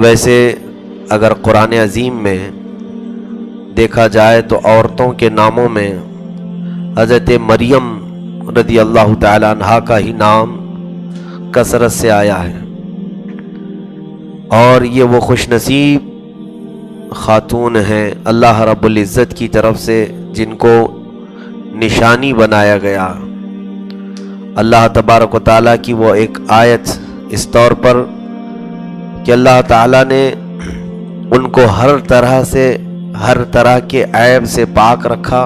ویسے اگر قرآن عظیم میں دیکھا جائے تو عورتوں کے ناموں میں حضرت مریم رضی اللہ تعالی عنہا کا ہی نام کثرت سے آیا ہے، اور یہ وہ خوش نصیب خاتون ہیں اللہ رب العزت کی طرف سے جن کو نشانی بنایا گیا۔ اللہ تبارک و تعالیٰ کی وہ ایک آیت اس طور پر کہ اللہ تعالیٰ نے ان کو ہر طرح کے عیب سے پاک رکھا،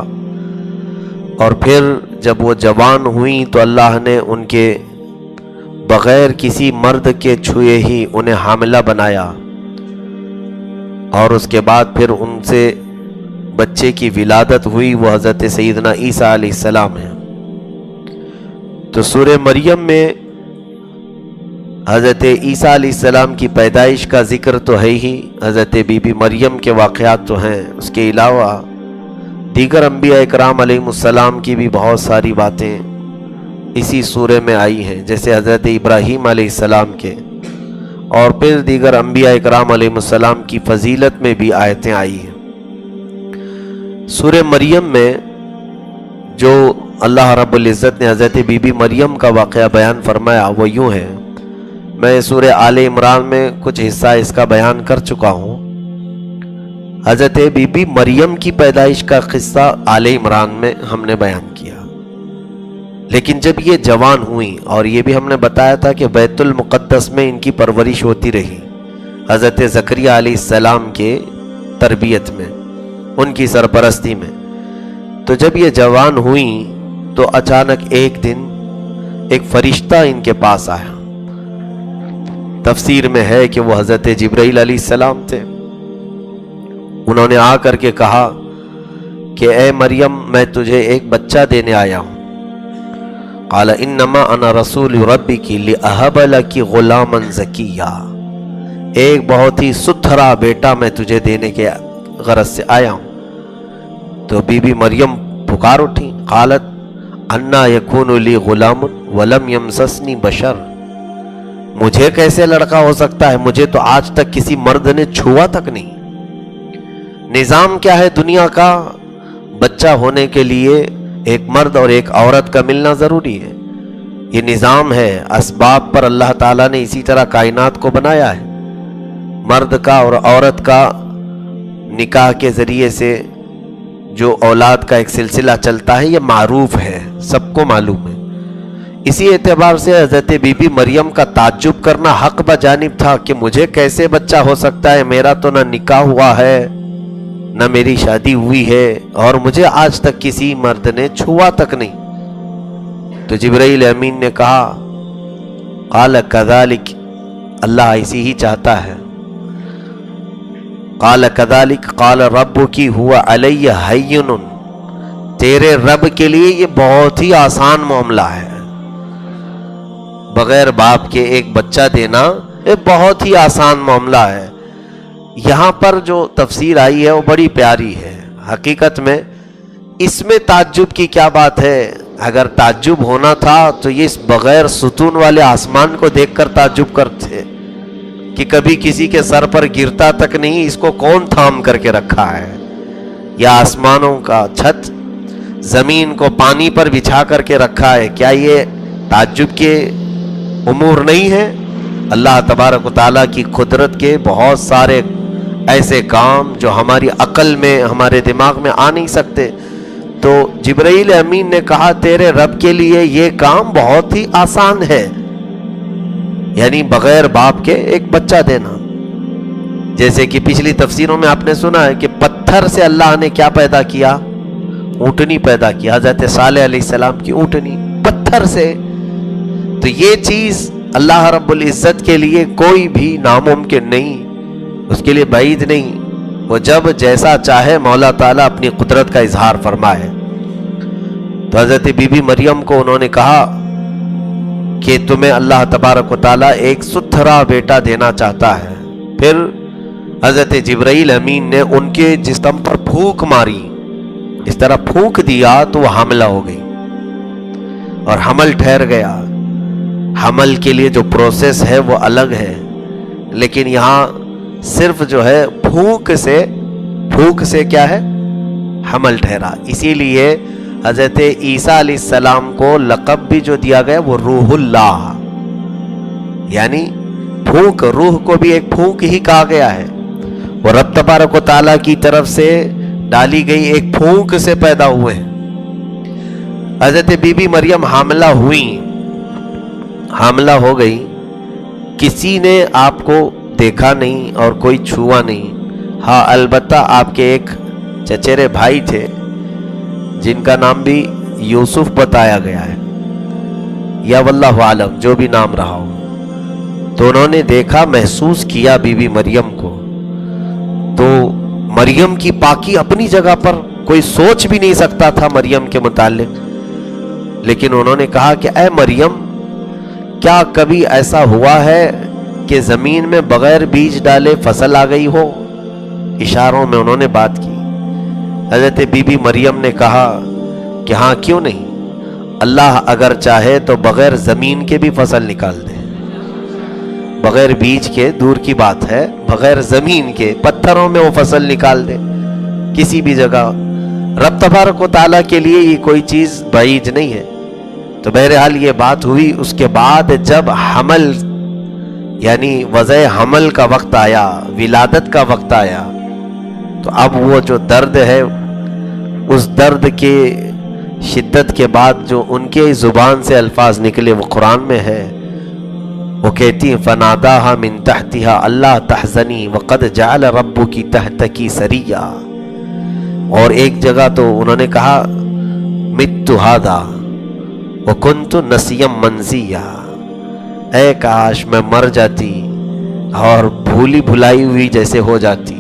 اور پھر جب وہ جوان ہوئیں تو اللہ نے ان کے بغیر کسی مرد کے چھوئے ہی انہیں حاملہ بنایا، اور اس کے بعد پھر ان سے بچے کی ولادت ہوئی، وہ حضرت سیدنا عیسیٰ علیہ السلام ہیں۔ تو سورہ مریم میں حضرت عیسیٰ علیہ السلام کی پیدائش کا ذکر تو ہے ہی، حضرت بی بی مریم کے واقعات تو ہیں، اس کے علاوہ دیگر انبیاء اکرام علیہ السلام کی بھی بہت ساری باتیں اسی سورہ میں آئی ہیں، جیسے حضرت ابراہیم علیہ السلام کے، اور پھر دیگر انبیاء اکرام علیہ السلام کی فضیلت میں بھی آیتیں آئی ہیں۔ سورہ مریم میں جو اللہ رب العزت نے حضرت بی بی مریم کا واقعہ بیان فرمایا وہ یوں ہے، میں سورہ آل عمران میں کچھ حصہ اس کا بیان کر چکا ہوں۔ حضرت بی بی مریم کی پیدائش کا قصہ آل عمران میں ہم نے بیان کیا، لیکن جب یہ جوان ہوئیں، اور یہ بھی ہم نے بتایا تھا کہ بیت المقدس میں ان کی پرورش ہوتی رہی حضرت زکریہ علیہ السلام کے تربیت میں، ان کی سرپرستی میں، تو جب یہ جوان ہوئیں تو اچانک ایک دن ایک فرشتہ ان کے پاس آیا۔ تفسیر میں ہے کہ وہ حضرت جبرائیل علیہ السلام تھے۔ انہوں نے آ کر کے کہا کہ اے مریم، میں تجھے ایک بچہ دینے آیا ہوں۔ قال انما انا رسول ربک لاہب لک غلاما زکیا، ایک بہت ہی ستھرا بیٹا میں تجھے دینے کے غرض سے آیا ہوں۔ تو بی بی مریم پکار اٹھی، قالت انا یکون لی غلام ولم یمسسنی بشر، مجھے کیسے لڑکا ہو سکتا ہے، مجھے تو آج تک کسی مرد نے چھوا تک نہیں۔ نظام کیا ہے دنیا کا، بچہ ہونے کے لیے ایک مرد اور ایک عورت کا ملنا ضروری ہے، یہ نظام ہے، اسباب پر اللہ تعالیٰ نے اسی طرح کائنات کو بنایا ہے۔ مرد کا اور عورت کا نکاح کے ذریعے سے جو اولاد کا ایک سلسلہ چلتا ہے یہ معروف ہے، سب کو معلوم ہے۔ اسی اعتبار سے حضرت بی بی مریم کا تعجب کرنا حق بجانب تھا کہ مجھے کیسے بچہ ہو سکتا ہے، میرا تو نہ نکاح ہوا ہے نہ میری شادی ہوئی ہے، اور مجھے آج تک کسی مرد نے چھوا تک نہیں۔ تو جبرائیل امین نے کہا قال کذالک، اللہ ایسی ہی چاہتا ہے، قال کذالک قال ربک هو علی ہین، تیرے رب کے لیے یہ بہت ہی آسان معاملہ ہے، بغیر باپ کے ایک بچہ دینا یہ بہت ہی آسان معاملہ ہے۔ یہاں پر جو تفسیر آئی ہے وہ بڑی پیاری ہے، حقیقت میں اس میں تعجب کی کیا بات ہے، اگر تعجب ہونا تھا تو یہ اس بغیر ستون والے آسمان کو دیکھ کر تعجب کرتے کہ کبھی کسی کے سر پر گرتا تک نہیں، اس کو کون تھام کر کے رکھا ہے، یا آسمانوں کا چھت زمین کو پانی پر بچھا کر کے رکھا ہے، کیا یہ تعجب کے امور نہیں ہے؟ اللہ تبارک و تعالیٰ کی قدرت کے بہت سارے ایسے کام جو ہماری عقل میں ہمارے دماغ میں آ نہیں سکتے۔ تو جبرائیل امین نے کہا تیرے رب کے لیے یہ کام بہت ہی آسان ہے، یعنی بغیر باپ کے ایک بچہ دینا۔ جیسے کہ پچھلی تفسیروں میں آپ نے سنا ہے کہ پتھر سے اللہ نے کیا پیدا کیا، اونٹنی پیدا کیا، حضرت صالح علیہ السلام کی اونٹنی پتھر سے۔ تو یہ چیز اللہ رب العزت کے لیے کوئی بھی ناممکن نہیں، اس کے لیے بعید نہیں، وہ جب جیسا چاہے مولا تعالیٰ اپنی قدرت کا اظہار فرمائے۔ تو حضرت بی بی مریم کو انہوں نے کہا کہ تمہیں اللہ تبارک و تعالیٰ ایک ستھرا بیٹا دینا چاہتا ہے۔ پھر حضرت جبرائیل امین نے ان کے جسم پر پھونک ماری، اس طرح پھونک دیا تو وہ حاملہ ہو گئی اور حمل ٹھہر گیا۔ حمل کے لیے جو پروسیس ہے وہ الگ ہے، لیکن یہاں صرف جو ہے پھونک سے کیا ہے حمل ٹھہرا. اسی لیے حضرت عیسیٰ علیہ السلام کو لقب بھی جو دیا گیا وہ روح اللہ، یعنی پھونک، روح کو بھی ایک پھونک ہی کہا گیا ہے. وہ رب تبارک و تعالیٰ کی طرف سے ڈالی گئی ایک پھونک سے پیدا ہوئے ہیں. حضرت بی بی مریم حاملہ ہوئی، حاملہ ہو گئی، کسی نے آپ کو دیکھا نہیں اور کوئی چھوا نہیں. ہاں البتہ آپ کے ایک چچیرے بھائی تھے جن کا نام بھی یوسف بتایا گیا ہے، یا واللہ عالم جو بھی نام رہا ہو. تو انہوں نے دیکھا، محسوس کیا بی بی مریم کو. تو مریم کی پاکی اپنی جگہ پر، کوئی سوچ بھی نہیں سکتا تھا مریم کے متعلق. لیکن انہوں نے کہا کہ اے مریم، کیا کبھی ایسا ہوا ہے کہ زمین میں بغیر بیج ڈالے فصل آ گئی ہو؟ اشاروں میں انہوں نے بات کی. حضرت بی بی مریم نے کہا کہ ہاں کیوں نہیں، اللہ اگر چاہے تو بغیر زمین کے بھی فصل نکال دے. بغیر بیج کے دور کی بات ہے، بغیر زمین کے پتھروں میں وہ فصل نکال دے کسی بھی جگہ. رب تبارک و تعالیٰ کے لیے یہ کوئی چیز بعید نہیں ہے. تو بہرحال یہ بات ہوئی. اس کے بعد جب حمل یعنی وضع حمل کا وقت آیا، ولادت کا وقت آیا، تو اب وہ جو درد ہے، اس درد کے شدت کے بعد جو ان کے زبان سے الفاظ نکلے وہ قرآن میں ہے. وہ کہتی ہیں فناداها من تحتها اللہ تحزنی وقد جعل ربک تحتکی سریا. اور ایک جگہ تو انہوں نے کہا مت هذا وکنت نسیا منسیا، اے کاش میں مر جاتی اور بھولی بھلائی ہوئی جیسے ہو جاتی.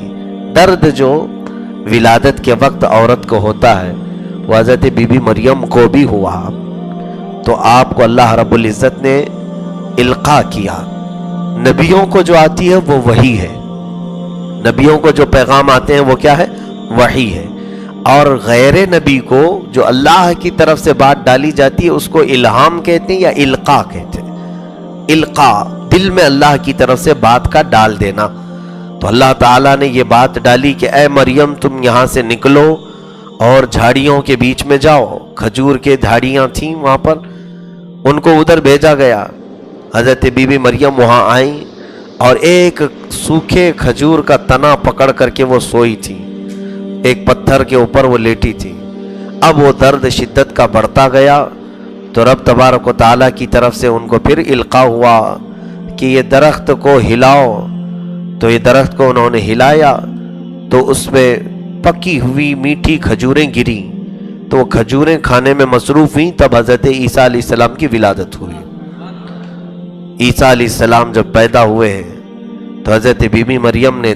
درد جو ولادت کے وقت عورت کو ہوتا ہے وہ حضرت بی بی مریم کو بھی ہوا. تو آپ کو اللہ رب العزت نے القاء کیا. نبیوں کو جو آتی ہے وہ وحی ہے، نبیوں کو جو پیغام آتے ہیں وہ کیا ہے؟ وحی ہے. اور غیر نبی کو جو اللہ کی طرف سے بات ڈالی جاتی ہے اس کو الہام کہتے ہیں یا القاء کہتے ہیں. القاء دل میں اللہ کی طرف سے بات کا ڈال دینا. تو اللہ تعالیٰ نے یہ بات ڈالی کہ اے مریم تم یہاں سے نکلو اور جھاڑیوں کے بیچ میں جاؤ. کھجور کے جھاڑیاں تھیں وہاں پر، ان کو ادھر بھیجا گیا. حضرت بی بی مریم وہاں آئیں اور ایک سوکھے کھجور کا تنا پکڑ کر کے وہ سوئی تھی، ایک پتھر کے اوپر وہ لیٹی تھی. اب وہ درد شدت کا بڑھتا گیا تو رب تبارک و تعالیٰ کی طرف سے ان کو پھر القاء ہوا کہ یہ درخت کو ہلاؤ. تو یہ درخت کو انہوں نے ہلایا تو اس میں پکی ہوئی میٹھی کھجوریں گری. تو وہ کھجوریں کھانے میں مصروف ہوئیں. تب حضرت عیسیٰ علیہ السلام کی ولادت ہوئی. عیسیٰ علیہ السلام جب پیدا ہوئے تو حضرت بی بی مریم نے